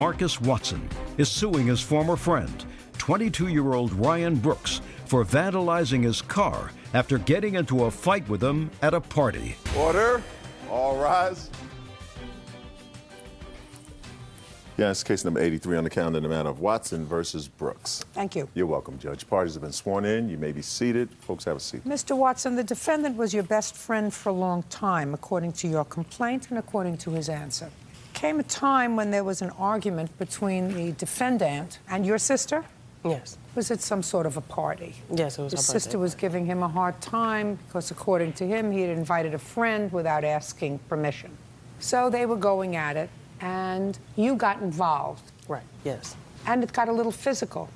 Marcus Watson is suing his former friend, 22-year-old Ryan Brooks, for vandalizing his car after getting into a fight with him at a party. Order. All rise. Yeah, it's case number 83 on the calendar in the matter of Watson versus Brooks. Thank you. You're welcome, Judge. Parties have been sworn in. You may be seated. Folks, have a seat. Mr. Watson, the defendant was your best friend for a long time, according to your complaint and according to his answer. Came a time when there was an argument between the defendant and your sister? Yes. Was it some sort of a party? Yes, it was. His sister was giving him a hard time because, according to him, he had invited a friend without asking permission. So they were going at it, and you got involved. Right, yes. And it got a little physical.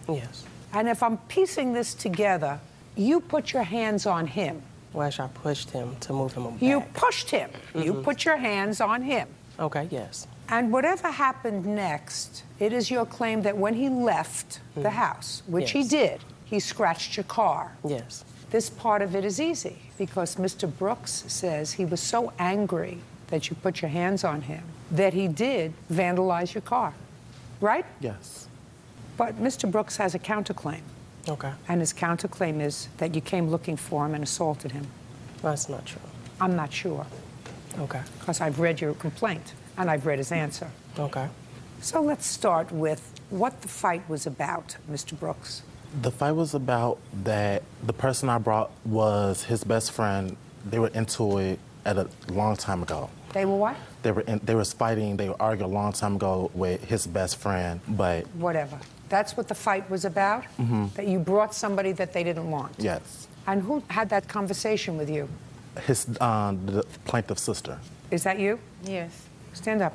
Yes. And if I'm piecing this together, you put your hands on him. Well, actually, I pushed him to move him back. You pushed him. You put your hands on him. Okay, yes. And whatever happened next, it is your claim that when he left the house, which he did, he scratched your car. Yes. This part of it is easy because Mr. Brooks says he was so angry that you put your hands on him that he did vandalize your car, right? Yes. But Mr. Brooks has a counterclaim. Okay. And his counterclaim is that you came looking for him and assaulted him. That's not true. I'm not sure. Okay. Because I've read your complaint and I've read his answer. Okay. So let's start with what the fight was about, Mr. Brooks. The fight was about that the person I brought was his best friend. They were into it at a long time ago. They were what? They was fighting, they were arguing a long time ago with his best friend, but... Whatever. That's what the fight was about? That you brought somebody that they didn't want? Yes. And who had that conversation with you? The plaintiff's sister. Is that you? Yes. Stand up.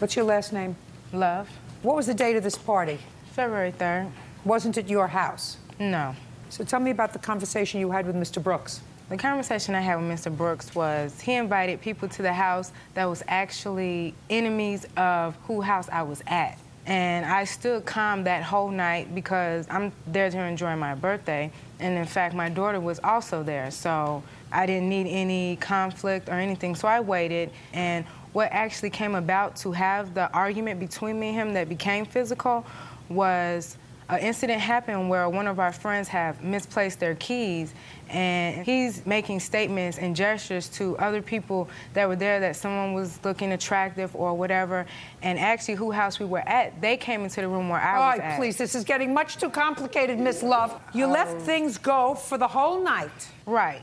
What's your last name? Love. What was the date of this party? February 3rd. Wasn't it your house? No. So tell me about the conversation you had with Mr. Brooks. The conversation I had with Mr. Brooks was he invited people to the house that was actually enemies of whose house I was at. And I stood calm that whole night because I'm there to enjoy my birthday. And in fact, my daughter was also there. So I didn't need any conflict or anything. So I waited. And what actually came about to have the argument between me and him that became physical was an incident happened where one of our friends have misplaced their keys, and he's making statements and gestures to other people that were there that someone was looking attractive or whatever, and actually whose house we were at, they came into the room where I was at. All right, please, this is getting much too complicated, Miss Love. You let things go for the whole night. Right.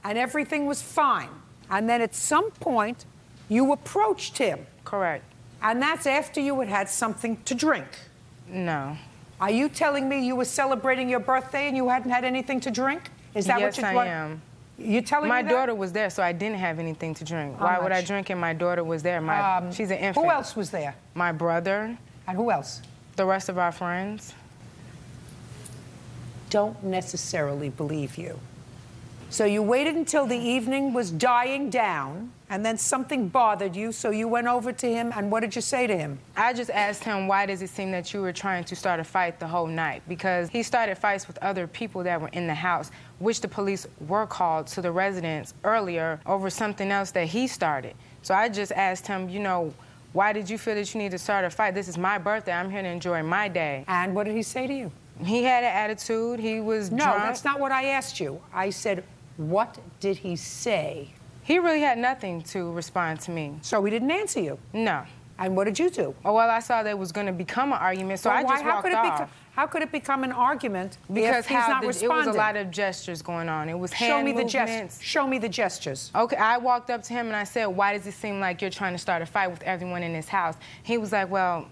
And everything was fine. And then at some point, you approached him. Correct. And that's after you had had something to drink. No. Are you telling me you were celebrating your birthday and you hadn't had anything to drink? Is that yes, what I am. You telling my me that? daughter was there, so I didn't have anything to drink. How Why would I much? drink and my daughter was there? She's an infant. Who else was there? My brother. And who else? The rest of our friends. Don't necessarily believe you. So you waited until the evening was dying down, and then something bothered you, so you went over to him, and what did you say to him? I just asked him, why does it seem that you were trying to start a fight the whole night? Because he started fights with other people that were in the house, which the police were called to the residence earlier over something else that he started. So I just asked him, you know, why did you feel that you need to start a fight? This is my birthday. I'm here to enjoy my day. And what did he say to you? He had an attitude. He was drunk. No, that's not what I asked you. I said, what did he say? He really had nothing to respond to me. So he didn't answer you? No. And what did you do? Oh, well, I saw there was going to become an argument, so I just walked off. How could it become an argument because if he's not responding? It was a lot of gestures going on. It was hand movements. Show me the gestures. Okay, I walked up to him and I said, why does it seem like you're trying to start a fight with everyone in this house? He was like, well,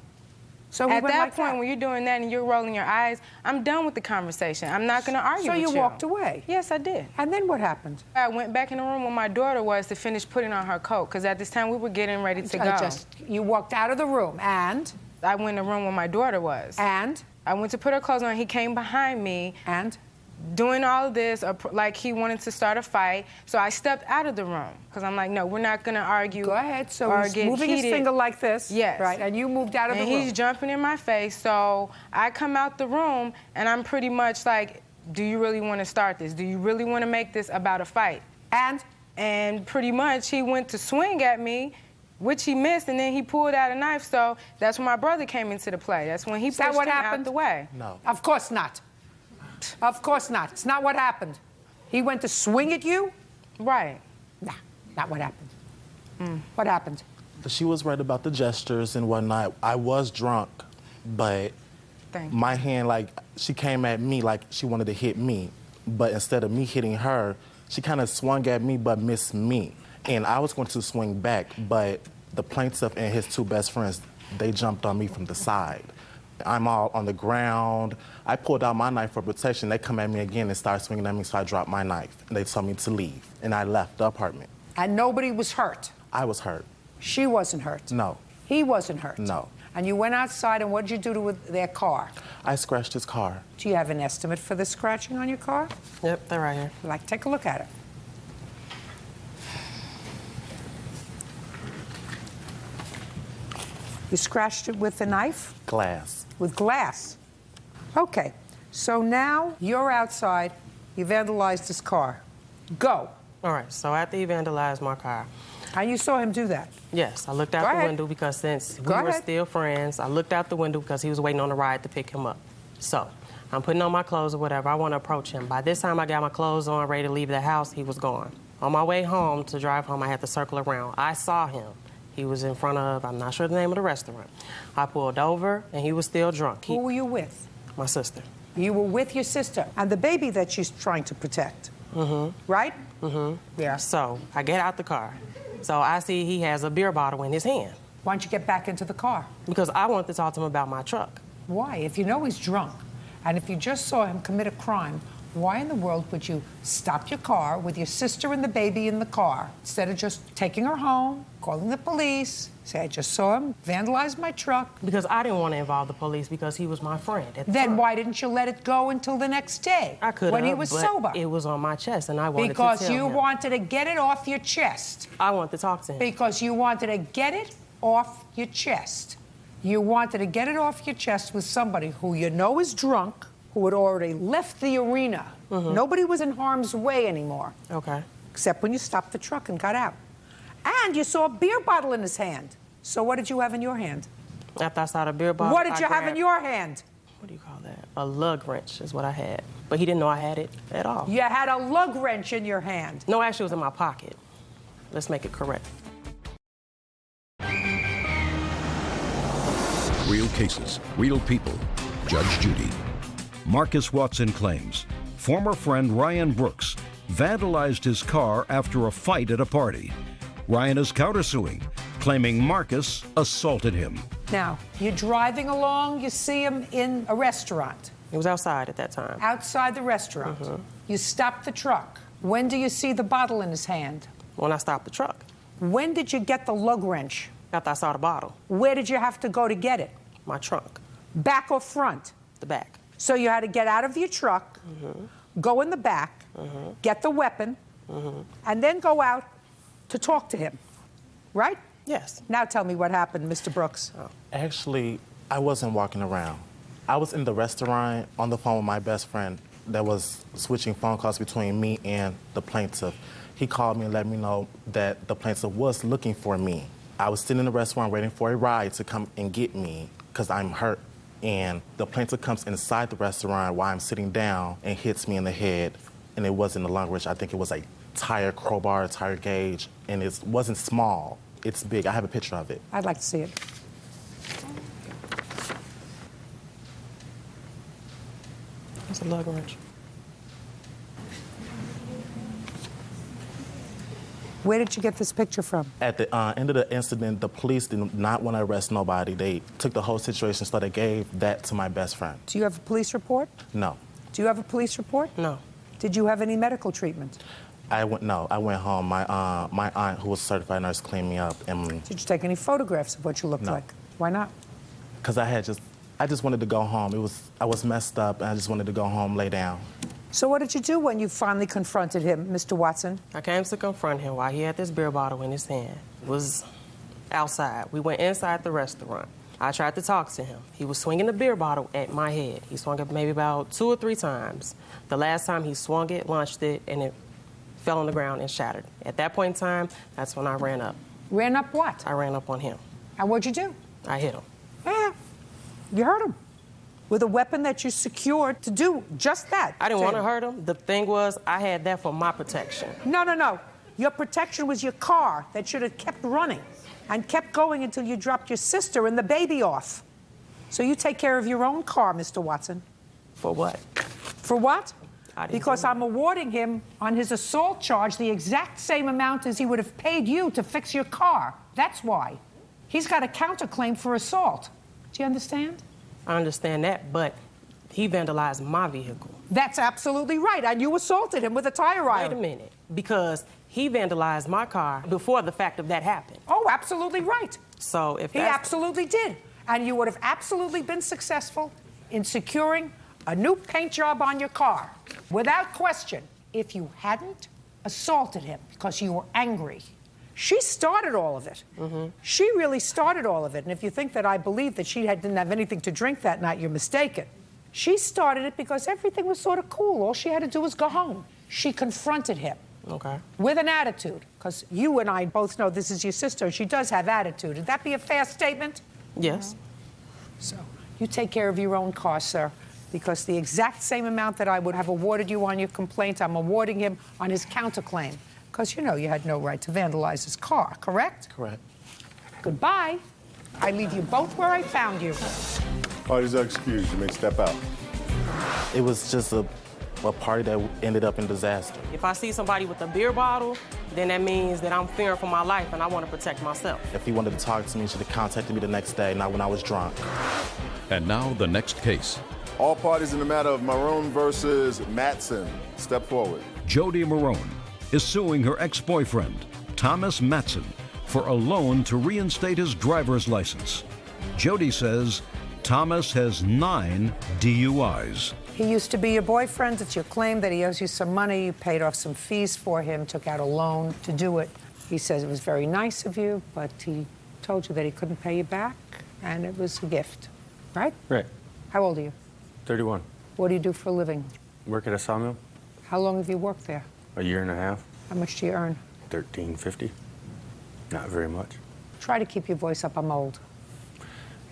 so at that point, when you're doing that and you're rolling your eyes, I'm done with the conversation. I'm not going to argue with you. So you walked away? Yes, I did. And then what happened? I went back in the room where my daughter was to finish putting on her coat, because at this time we were getting ready to go. You walked out of the room, and? I went in the room where my daughter was. And? I went to put her clothes on. He came behind me. And? Doing all of this, like he wanted to start a fight. So I stepped out of the room, because I'm like, no, we're not going to argue. Go ahead. So or he's get moving heated. his finger like this. Yes. Right, and you moved out of the room. And he's jumping in my face, so I come out the room, and I'm pretty much like, do you really want to start this? Do you really want to make this about a fight? And? And pretty much he went to swing at me, which he missed, and then he pulled out a knife. So that's when my brother came into the play. That's when he pushed him out the way. No. Of course not. Of course not. It's not what happened. He went to swing at you? Right. Nah, not what happened. What happened? She was right about the gestures and whatnot. I was drunk, but my hand, like, she came at me like she wanted to hit me. But instead of me hitting her, she kind of swung at me but missed me. And I was going to swing back, but the plaintiff and his two best friends, they jumped on me from the side. I'm all on the ground. I pulled out my knife for protection. They come at me again and start swinging at me, so I dropped my knife. And they told me to leave, and I left the apartment. And nobody was hurt? I was hurt. She wasn't hurt? No. He wasn't hurt? No. And you went outside, and what did you do to their car? I scratched his car. Do you have an estimate for the scratching on your car? Yep, they're right here. Like, take a look at it. You scratched it with a knife? Glass. With glass. Okay, so now you're outside, you vandalized his car. Go. All right, so after he vandalized my car. And you saw him do that? Yes, I looked out the window because since we were still friends, I looked out the window because he was waiting on the ride to pick him up. So I'm putting on my clothes or whatever. I want to approach him. By this time, I got my clothes on, ready to leave the house. He was gone. On my way home to drive home, I had to circle around. I saw him. He was in front of, I'm not sure the name of the restaurant. I pulled over, and he was still drunk. Who were you with? My sister. You were with your sister and the baby that she's trying to protect. Right? Yeah. So I get out the car. So I see he has a beer bottle in his hand. Why don't you get back into the car? Because I wanted to talk to him about my truck. Why? If you know he's drunk, and if you just saw him commit a crime, why in the world would you stop your car with your sister and the baby in the car instead of just taking her home, calling the police, say, I just saw him vandalize my truck? Because I didn't want to involve the police because he was my friend at the Then time. why didn't you let it go until the next day? I could have, when he was but sober. it was on my chest, and I wanted to Because tell you him. wanted to get it off your chest. I wanted to talk to him. Because you wanted to get it off your chest. You wanted to get it off your chest with somebody who you know is drunk, who had already left the arena. Nobody was in harm's way anymore. Okay. Except when you stopped the truck and got out. And you saw a beer bottle in his hand. So what did you have in your hand? After I saw the beer bottle, What did you have in your hand? What do you call that? A lug wrench is what I had. But he didn't know I had it at all. You had a lug wrench in your hand. No, actually, it was in my pocket. Let's make it correct. Real cases, real people. Judge Judy. Marcus Watson claims former friend Ryan Brooks vandalized his car after a fight at a party. Ryan is countersuing, claiming Marcus assaulted him. Now, you're driving along, you see him in a restaurant. He was outside at that time. Outside the restaurant. You stop the truck. When do you see the bottle in his hand? When I stopped the truck. When did you get the lug wrench? After I saw the bottle. Where did you have to go to get it? My trunk. Back or front? The back. So you had to get out of your truck, go in the back, get the weapon, and then go out to talk to him, right? Yes. Now tell me what happened, Mr. Brooks. Actually, I wasn't walking around. I was in the restaurant on the phone with my best friend that was switching phone calls between me and the plaintiff. He called me and let me know that the plaintiff was looking for me. I was sitting in the restaurant waiting for a ride to come and get me because I'm hurt. And the plaintiff comes inside the restaurant while I'm sitting down and hits me in the head. And it wasn't a lung wrench. I think it was a tire crowbar, a tire gauge. And it wasn't small. It's big. I have a picture of it. I'd like to see it. It's a lug wrench. Where did you get this picture from? At the end of the incident, the police did not want to arrest nobody. They took the whole situation, so they gave that to my best friend. Do you have a police report? No. Do you have a police report? No. Did you have any medical treatment? I went home. My aunt, who was a certified nurse, cleaned me up. And Did you take any photographs of what you looked No. like? Why not? because I just wanted to go home. I was messed up, and I just wanted to go home, lay down. So what did you do when you finally confronted him, Mr. Watson? I came to confront him while he had this beer bottle in his hand. It was outside. We went inside the restaurant. I tried to talk to him. He was swinging the beer bottle at my head. He swung it maybe about 2 or 3 times. The last time he swung it, launched it, and it fell on the ground and shattered. At that point in time, that's when I ran up. Ran up what? I ran up on him. And what'd you do? I hit him. Yeah, you hurt him. With a weapon that you secured to do just that. I didn't want to hurt him. The thing was, I had that for my protection. No, no, no. Your protection was your car that should have kept running and kept going until you dropped your sister and the baby off. So you take care of your own car, Mr. Watson. For what? For what? Because I'm awarding him on his assault charge the exact same amount as he would have paid you to fix your car. That's why. He's got a counterclaim for assault. Do you understand? I understand that, but he vandalized my vehicle. That's absolutely right, and you assaulted him with a tire iron. Wait a minute, because he vandalized my car before the fact of that happened. Oh, absolutely right. So if he absolutely did, and you would have absolutely been successful in securing a new paint job on your car, without question, if you hadn't assaulted him because you were angry. She started all of it. Mm-hmm. She really started all of it. And if you think that I believe that she didn't have anything to drink that night, you're mistaken. She started it because everything was sort of cool. All she had to do was go home. She confronted him. Okay. With an attitude, because you and I both know this is your sister, and she does have attitude. Would that be a fair statement? Yes. So you take care of your own car, sir, because the exact same amount that I would have awarded you on your complaint, I'm awarding him on his counterclaim. Because you know you had no right to vandalize his car, correct? Correct. Goodbye. I leave you both where I found you. Parties are excused. You may step out. It was just a party that ended up in disaster. If I see somebody with a beer bottle, then that means that I'm fearing for my life and I want to protect myself. If he wanted to talk to me, he should have contacted me the next day, not when I was drunk. And now the next case. All parties in the matter of Marohn versus Matson. Step forward. Jody Marohn is suing her ex-boyfriend, Thomas Matson, for a loan to reinstate his driver's license. Jody says Thomas has 9 DUIs. He used to be your boyfriend. It's your claim that he owes you some money. You paid off some fees for him, took out a loan to do it. He says it was very nice of you, but he told you that he couldn't pay you back, and it was a gift, right? Right. How old are you? 31. What do you do for a living? Work at a sawmill. How long have you worked there? A year and a half. How much do you earn? $13.50. Not very much. Try to keep your voice up. I'm old.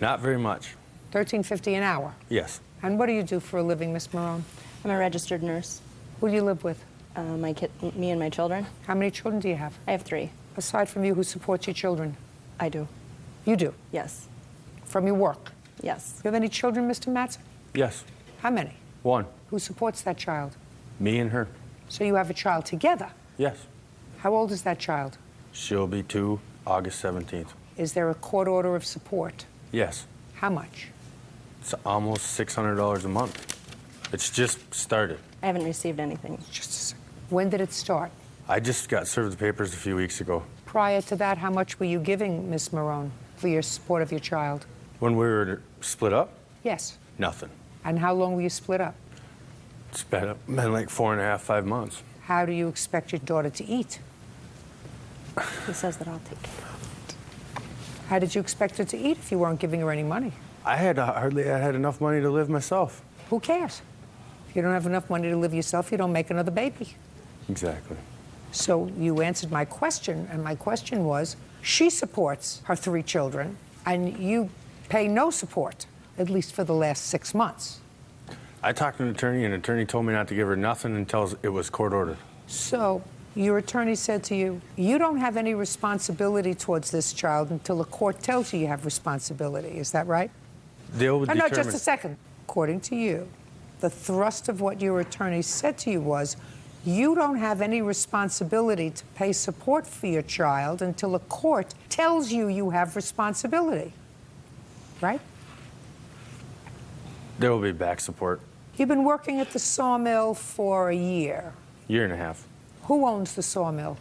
Not very much. $13.50 an hour? Yes. And what do you do for a living, Miss Marohn? I'm a registered nurse. Who do you live with? Me and my children. How many children do you have? I have 3. Aside from you, who supports your children? I do. You do? Yes. From your work? Yes. You have any children, Mr. Matson? Yes. How many? 1. Who supports that child? Me and her. So you have a child together? Yes. How old is that child? She'll be 2 August 17th. Is there a court order of support? Yes. How much? It's almost $600 a month. It's just started. I haven't received anything. Just a second. When did it start? I just got served the papers a few weeks ago. Prior to that, how much were you giving Miss Marohn for your support of your child? When we were split up? Yes. Nothing. And how long were you split up? It's been like 4.5, 5 months. How do you expect your daughter to eat? He says that I'll take care of it. How did you expect her to eat if you weren't giving her any money? I had enough money to live myself. Who cares? If you don't have enough money to live yourself, you don't make another baby. Exactly. So you answered my question, and my question was, she supports her 3 children, and you pay no support, at least for the last 6 months. I talked to an attorney, and an attorney told me not to give her nothing until it was court ordered. So your attorney said to you, you don't have any responsibility towards this child until a court tells you you have responsibility. Is that right? They'll No, just a second. According to you, the thrust of what your attorney said to you was, you don't have any responsibility to pay support for your child until a court tells you you have responsibility. Right? There will be back support. You've been working at the sawmill for a year. Year and a half. Who owns the sawmill?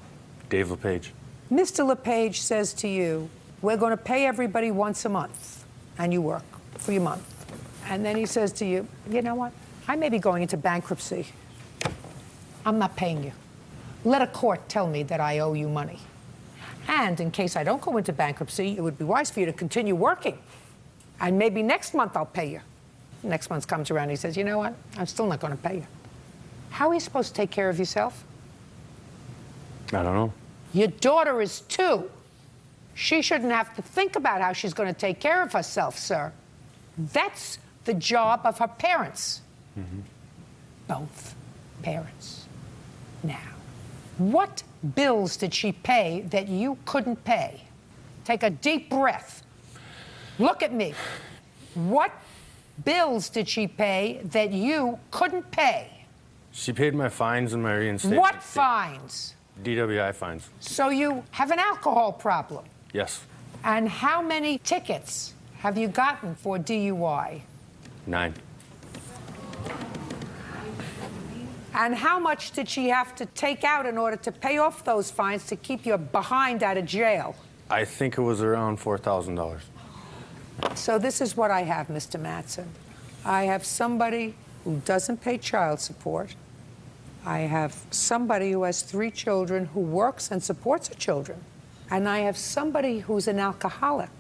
Dave LePage. Mr. LePage says to you, we're going to pay everybody once a month, and you work for your month. And then he says to you, you know what? I may be going into bankruptcy. I'm not paying you. Let a court tell me that I owe you money. And in case I don't go into bankruptcy, it would be wise for you to continue working. And maybe next month I'll pay you. Next month comes around and he says, you know what? I'm still not going to pay you. How are you supposed to take care of yourself? I don't know. Your daughter is 2. She shouldn't have to think about how she's going to take care of herself, sir. That's the job of her parents. Both parents. Now, what bills did she pay that you couldn't pay? Take a deep breath. Look at me. What bills did she pay that you couldn't pay? She paid my fines and my reinstatement. What fines? DWI fines. So you have an alcohol problem. Yes. And how many tickets have you gotten for DUI? 9. And how much did she have to take out in order to pay off those fines to keep you behind out of jail? I think it was around $4,000. So this is what I have, Mr. Matson. I have somebody who doesn't pay child support. I have somebody who has 3 children who works and supports her children. And I have somebody who's an alcoholic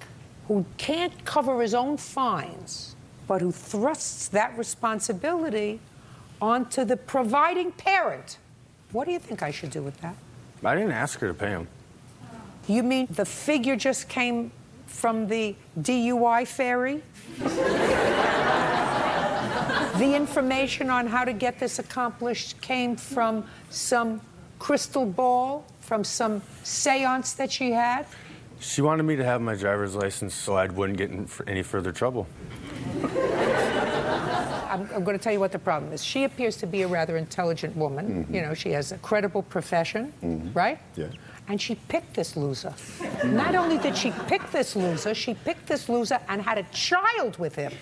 who can't cover his own fines, but who thrusts that responsibility onto the providing parent. What do you think I should do with that? I didn't ask her to pay him. You mean the figure just came from the DUI fairy? The information on how to get this accomplished came from some crystal ball, from some seance that she had? She wanted me to have my driver's license so I wouldn't get in any further trouble. I'm going to tell you what the problem is. She appears to be a rather intelligent woman. You know, she has a credible profession, right? Yeah. And she picked this loser. Not only did she pick this loser, she picked this loser and had a child with him,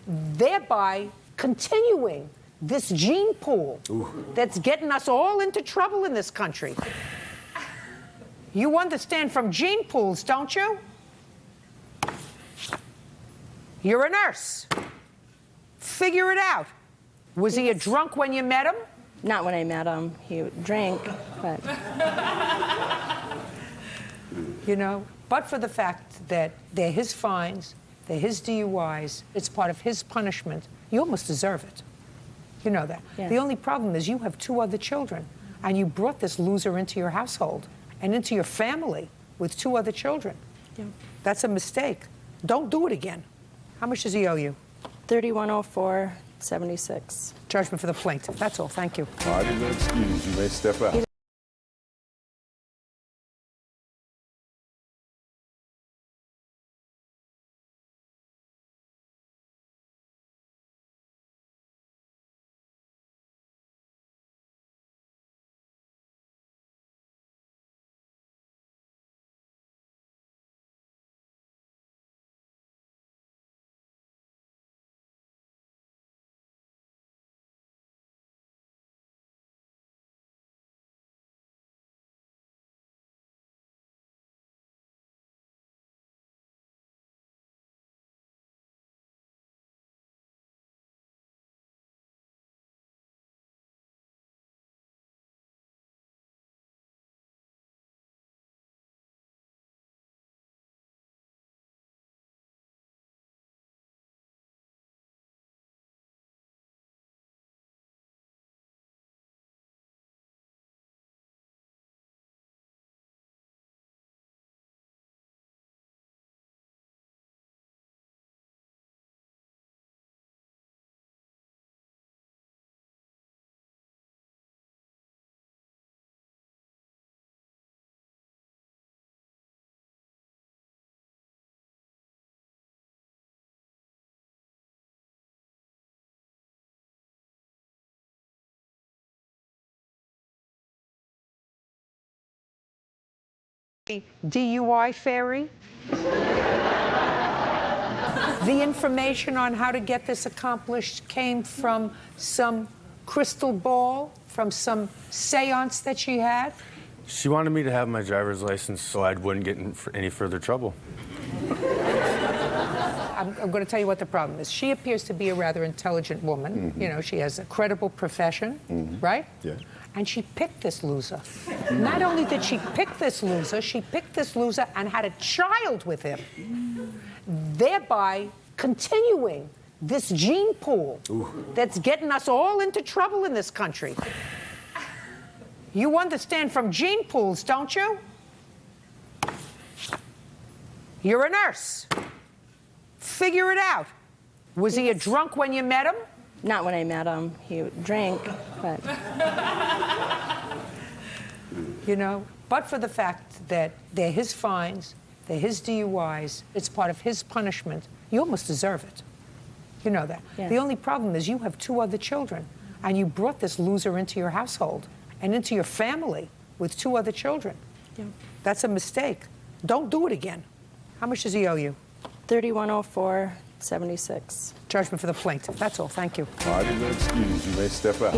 thereby continuing this gene pool that's getting us all into trouble in this country. You understand from gene pools, don't you? You're a nurse. Figure it out. Was he a drunk when you met him? Not when I met him. He drank, but... You know, but for the fact that they're his fines, they're his DUIs, it's part of his punishment, you almost deserve it. You know that. Yes. The only problem is you have 2 other children, and you brought this loser into your household and into your family with 2 other children. Yeah. That's a mistake. Don't do it again. How much does he owe you? $3104.76. Judgment for the plaintiff. That's all. Thank you. Party no excuse. You may step out. DUI fairy? The information on how to get this accomplished came from some crystal ball, from some seance that she had? She wanted me to have my driver's license so I wouldn't get in any further trouble. I'm going to tell you what the problem is. She appears to be a rather intelligent woman. You know, she has a credible profession, right? Yeah. And she picked this loser. Not only did she pick this loser, she picked this loser and had a child with him, thereby continuing this gene pool that's getting us all into trouble in this country. You understand from gene pools, don't you? You're a nurse. Figure it out. Was he a drunk when you met him? Not when I met him. He drank, but... You know, but for the fact that they're his fines, they're his DUIs, it's part of his punishment, you almost deserve it. You know that. Yes. The only problem is you have 2 other children, and you brought this loser into your household and into your family with 2 other children. Yeah. That's a mistake. Don't do it again. How much does he owe you? $3104.76. Judgment for the plaintiff. That's all. Thank you. Parties are excused. You may step out.